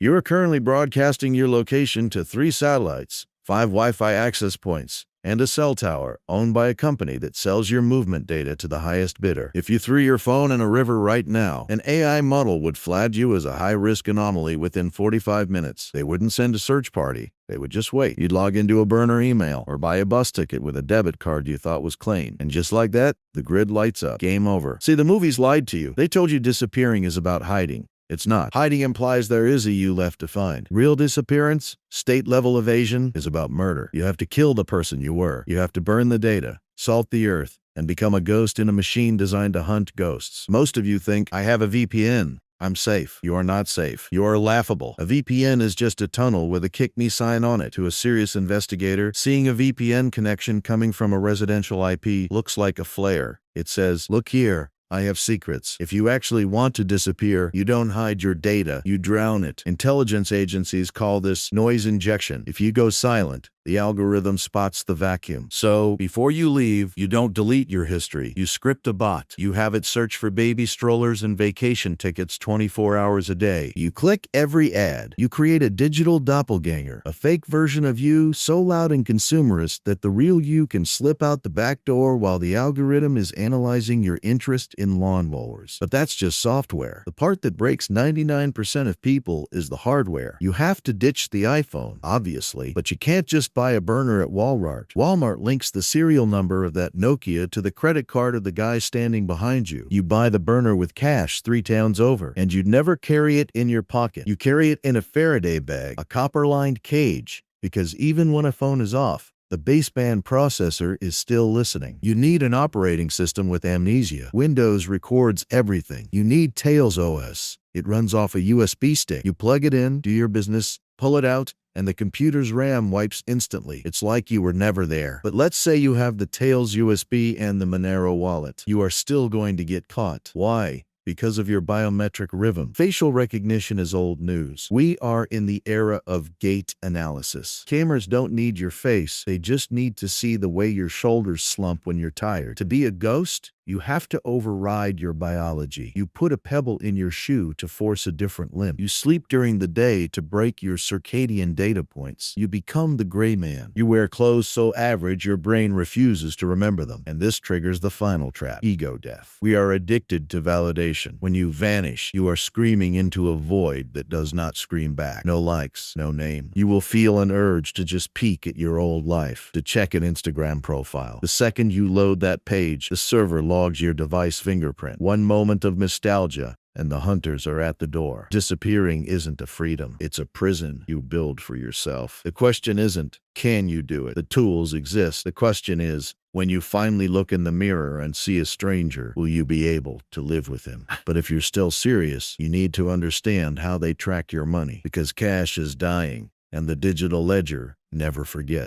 You are currently broadcasting your location to 3 satellites, 5 Wi-Fi access points, and a cell tower owned by a company that sells your movement data to the highest bidder. If you threw your phone in a river right now, an AI model would flag you as a high-risk anomaly within 45 minutes. They wouldn't send a search party. They would just wait. You'd log into a burner email or buy a bus ticket with a debit card you thought was clean. And just like that, the grid lights up. Game over. See, the movies lied to you. They told you disappearing is about hiding. It's not. Hiding implies there is a you left to find. Real disappearance, state-level evasion, is about murder. You have to kill the person you were. You have to burn the data, salt the earth, and become a ghost in a machine designed to hunt ghosts. Most of you think, I have a VPN. I'm safe. You are not safe. You are laughable. A VPN is just a tunnel with a kick me sign on it. To a serious investigator, seeing a VPN connection coming from a residential IP looks like a flare. It says, look here. I have secrets. If you actually want to disappear, you don't hide your data, you drown it. Intelligence agencies call this noise injection. If you go silent, the algorithm spots the vacuum. So, before you leave, you don't delete your history. You script a bot. You have it search for baby strollers and vacation tickets 24 hours a day. You click every ad. You create a digital doppelganger, a fake version of you so loud and consumerist that the real you can slip out the back door while the algorithm is analyzing your interest in lawnmowers. But that's just software. The part that breaks 99% of people is the hardware. You have to ditch the iPhone, obviously, but you can't just buy a burner at Walmart. Walmart links the serial number of that Nokia to the credit card of the guy standing behind you. You buy the burner with cash 3 towns over, and you'd never carry it in your pocket. You carry it in a Faraday bag, a copper-lined cage, because even when a phone is off, the baseband processor is still listening. You need an operating system with amnesia. Windows records everything. You need Tails OS. It runs off a USB stick. You plug it in, do your business, pull it out, and the computer's RAM wipes instantly. It's like you were never there. But let's say you have the Tails USB and the Monero wallet. You are still going to get caught. Why? Because of your biometric rhythm. Facial recognition is old news. We are in the era of gait analysis. Cameras don't need your face. They just need to see the way your shoulders slump when you're tired. To be a ghost, you have to override your biology. You put a pebble in your shoe to force a different limb. You sleep during the day to break your circadian data points. You become the gray man. You wear clothes so average your brain refuses to remember them. And this triggers the final trap, ego death. We are addicted to validation. When you vanish, you are screaming into a void that does not scream back. No likes, no name. You will feel an urge to just peek at your old life, to check an Instagram profile. The second you load that page, the server logs your device fingerprint. One moment of nostalgia, and the hunters are at the door. Disappearing isn't a freedom. It's a prison you build for yourself. The question isn't, can you do it? The tools exist. The question is, when you finally look in the mirror and see a stranger, will you be able to live with him? But if you're still serious, you need to understand how they track your money, because cash is dying, and the digital ledger never forgets.